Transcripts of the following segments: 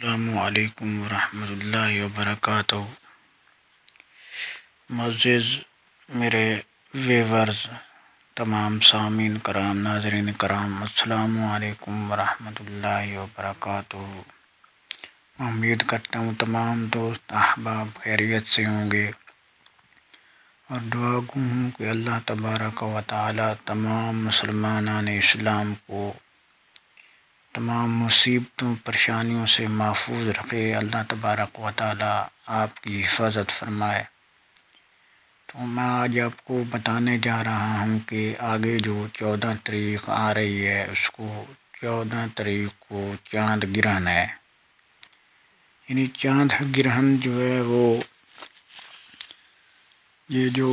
السلام علیکم ورحمۃ اللہ وبرکاتہ۔ معزز میرے ویورز، تمام سامعین کرام، ناظرین کرام، السلام علیکم ورحمۃ اللہ وبرکاتہ۔ امید کرتا ہوں تمام دوست احباب خیریت سے ہوں گے، اور دعا گو ہوں کہ اللہ تبارک و تعالی تمام مسلمانان اسلام کو تمام مصیبتوں پریشانیوں سے محفوظ رکھے۔ اللہ تبارک و تعالی آپ کی حفاظت فرمائے۔ تو میں آج آپ کو بتانے جا رہا ہوں کہ آگے جو 14 تاریخ آ رہی ہے، اس کو 14 تاریخ کو چاند گرہن ہے۔ یعنی چاند گرہن جو ہے وہ یہ جو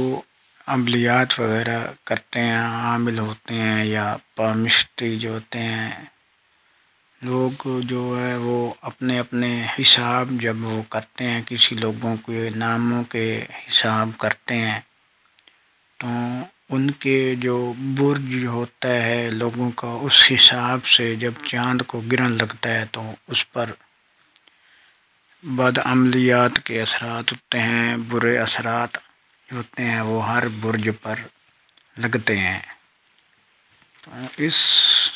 عملیات وغیرہ کرتے ہیں، عامل ہوتے ہیں یا پامسٹری جو ہوتے ہیں لوگ، جو ہے وہ اپنے اپنے حساب جب وہ کرتے ہیں، کسی لوگوں کے ناموں کے حساب کرتے ہیں، تو ان کے جو برج ہوتا ہے لوگوں کا، اس حساب سے جب چاند کو گرہن لگتا ہے تو اس پر بد عملیات کے اثرات ہوتے ہیں، برے اثرات جو ہوتے ہیں وہ ہر برج پر لگتے ہیں۔ تو اس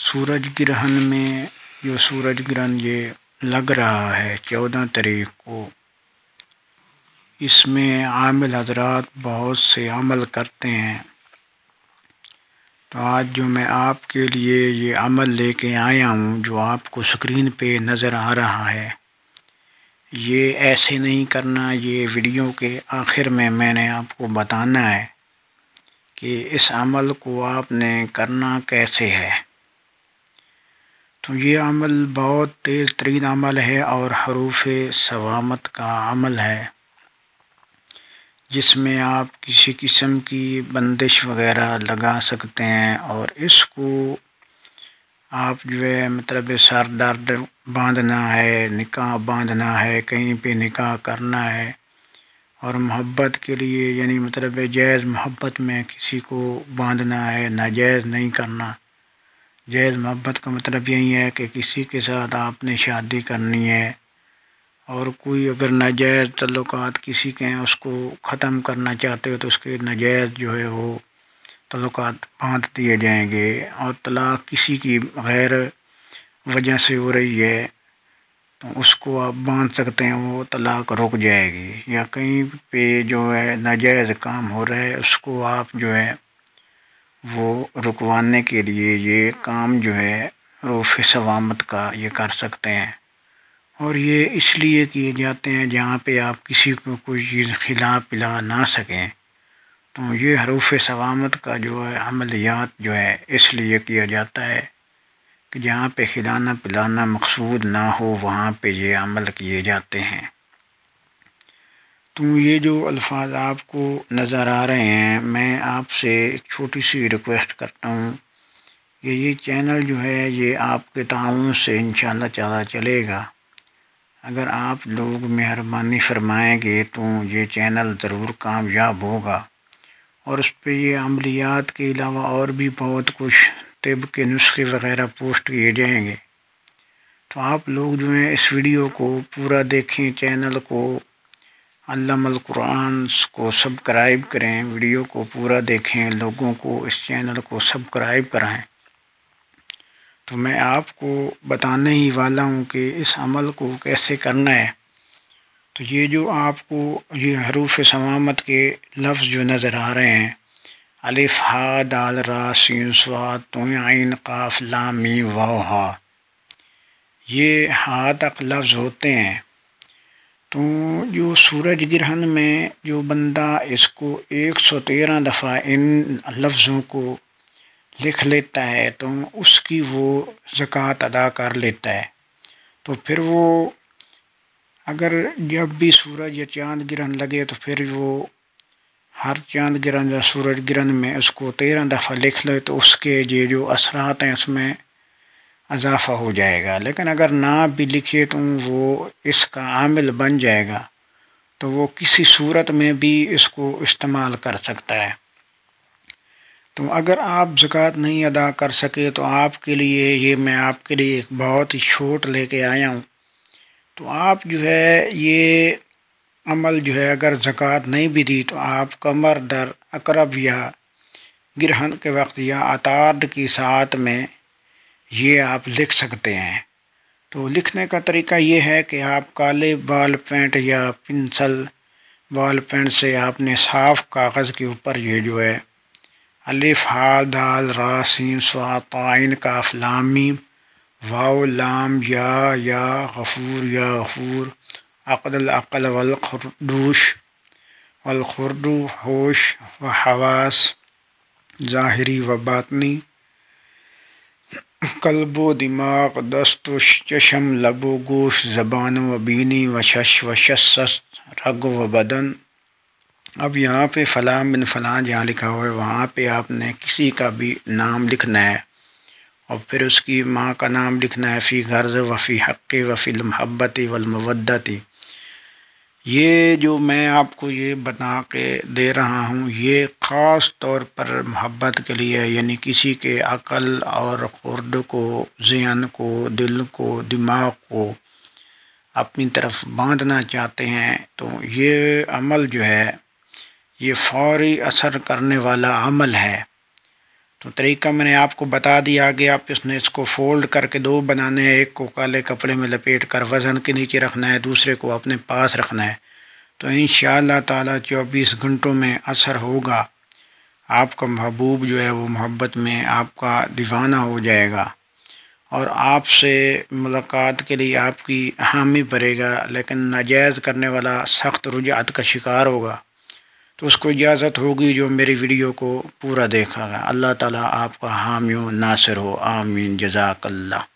سورج گرہن میں، جو سورج گرہن یہ لگ رہا ہے 14 تاریخ کو، اس میں عامل حضرات بہت سے عمل کرتے ہیں۔ تو آج جو میں آپ کے لیے یہ عمل لے کے آیا ہوں، جو آپ کو اسکرین پہ نظر آ رہا ہے، یہ ایسے نہیں کرنا۔ یہ ویڈیو کے آخر میں نے آپ کو بتانا ہے کہ اس عمل کو آپ نے کرنا کیسے ہے۔ تو یہ عمل بہت تیز ترین عمل ہے اور حروف ثوامت کا عمل ہے، جس میں آپ کسی قسم کی بندش وغیرہ لگا سکتے ہیں، اور اس کو آپ جو ہے مطلب سر درد باندھنا ہے، نکاح باندھنا ہے، کہیں پہ نکاح کرنا ہے، اور محبت کے لیے، یعنی مطلب جائز محبت میں کسی کو باندھنا ہے، ناجائز نہیں کرنا۔ جائز محبت کا مطلب یہی ہے کہ کسی کے ساتھ آپ نے شادی کرنی ہے، اور کوئی اگر ناجائز تعلقات کسی کے ہیں اس کو ختم کرنا چاہتے ہو تو اس کے ناجائز جو ہے وہ تعلقات باندھ دیے جائیں گے۔ اور طلاق کسی کی غیر وجہ سے ہو رہی ہے تو اس کو آپ باندھ سکتے ہیں، وہ طلاق رک جائے گی۔ یا کہیں پہ جو ہے ناجائز کام ہو رہا ہے، اس کو آپ جو ہے وہ رکوانے کے لیے یہ کام جو ہے حروف ثوامت کا یہ کر سکتے ہیں۔ اور یہ اس لیے کیے جاتے ہیں جہاں پہ آپ کسی کو کوئی چیز کھلا پلا نہ سکیں، تو یہ حروف ثوامت کا جو ہے عملیات جو ہے اس لیے کیا جاتا ہے کہ جہاں پہ کھلانا پلانا مقصود نہ ہو، وہاں پہ یہ عمل کیے جاتے ہیں۔ تو یہ جو الفاظ آپ کو نظر آ رہے ہیں، میں آپ سے ایک چھوٹی سی ریکویسٹ کرتا ہوں کہ یہ چینل جو ہے یہ آپ کے تعاون سے انشاءاللہ چلے گا۔ اگر آپ لوگ مہربانی فرمائیں گے تو یہ چینل ضرور کامیاب ہوگا، اور اس پہ یہ عملیات کے علاوہ اور بھی بہت کچھ طب کے نسخے وغیرہ پوسٹ کیے جائیں گے۔ تو آپ لوگ جو ہیں اس ویڈیو کو پورا دیکھیں، چینل کو علم القرآن کو سبسکرائب کریں، ویڈیو کو پورا دیکھیں، لوگوں کو اس چینل کو سبسکرائب کرائیں۔ تو میں آپ کو بتانے ہی والا ہوں کہ اس عمل کو کیسے کرنا ہے۔ تو یہ جو آپ کو یہ حروف ثوامت کے لفظ جو نظر آ رہے ہیں، الف ہا دال را سین صاد ط عین قاف لام میم واو ہا، یہ ہا تک لفظ ہوتے ہیں۔ تو جو سورج گرہن میں جو بندہ اس کو 113 دفعہ ان لفظوں کو لکھ لیتا ہے تو اس کی وہ زکوٰۃ ادا کر لیتا ہے۔ تو پھر وہ اگر جب بھی سورج یا چاند گرہن لگے تو پھر وہ ہر چاند گرہن یا سورج گرہن میں اس کو 13 دفعہ لکھ لے تو اس کے یہ جو اثرات ہیں اس میں اضافہ ہو جائے گا۔ لیکن اگر نہ بھی لکھے تو وہ اس کا عامل بن جائے گا، تو وہ کسی صورت میں بھی اس کو استعمال کر سکتا ہے۔ تو اگر آپ زکوٰۃ نہیں ادا کر سکے تو آپ کے لیے یہ میں آپ کے لیے ایک بہت ہی چھوٹ لے کے آیا ہوں تو آپ جو ہے یہ عمل جو ہے اگر زکوٰۃ نہیں بھی دی تو آپ کمر در اقرب یا گرہن کے وقت یا عطارد کی ساعت میں یہ آپ لکھ سکتے ہیں۔ تو لکھنے کا طریقہ یہ ہے کہ آپ کالے بال پینٹ یا پنسل بال پینٹ سے آپ نے صاف کاغذ کے اوپر یہ جو ہے الف ہا دال را سین صاد عین کاف لام میم واو لام یا غفور یا غفور عقد العقل والخردوش والخردو ہوش و حواس ظاہری و باطنی قلب و دماغ دست و چشم لب و گوش زبان و بینی و شش و شست رگ و بدن۔ اب یہاں پہ فلاں بن فلاں جہاں لکھا ہوا ہے وہاں پہ آپ نے کسی کا بھی نام لکھنا ہے اور پھر اس کی ماں کا نام لکھنا ہے، فی غرض و فی حق و فی المحبت والمودت۔ یہ جو میں آپ کو یہ بتا کے دے رہا ہوں یہ خاص طور پر محبت کے لیے، یعنی کسی کے عقل اور خرد کو، ذہن کو، دل کو، دماغ کو اپنی طرف باندھنا چاہتے ہیں تو یہ عمل جو ہے یہ فوری اثر کرنے والا عمل ہے۔ تو طریقہ میں نے آپ کو بتا دیا، آگے آپ اس کو فولڈ کر کے دو بنانے ہیں، ایک کو کالے کپڑے میں لپیٹ کر وزن کے نیچے رکھنا ہے، دوسرے کو اپنے پاس رکھنا ہے۔ تو انشاءاللہ تعالی 24 گھنٹوں میں اثر ہوگا، آپ کا محبوب جو ہے وہ محبت میں آپ کا دیوانہ ہو جائے گا اور آپ سے ملاقات کے لیے آپ کی حامی بھرے گا، لیکن ناجائز کرنے والا سخت رجعت کا شکار ہوگا۔ تو اس کو اجازت ہوگی جو میری ویڈیو کو پورا دیکھا گا۔ اللہ تعالیٰ آپ کا حامی و ناصر ہو، آمین، جزاک اللہ۔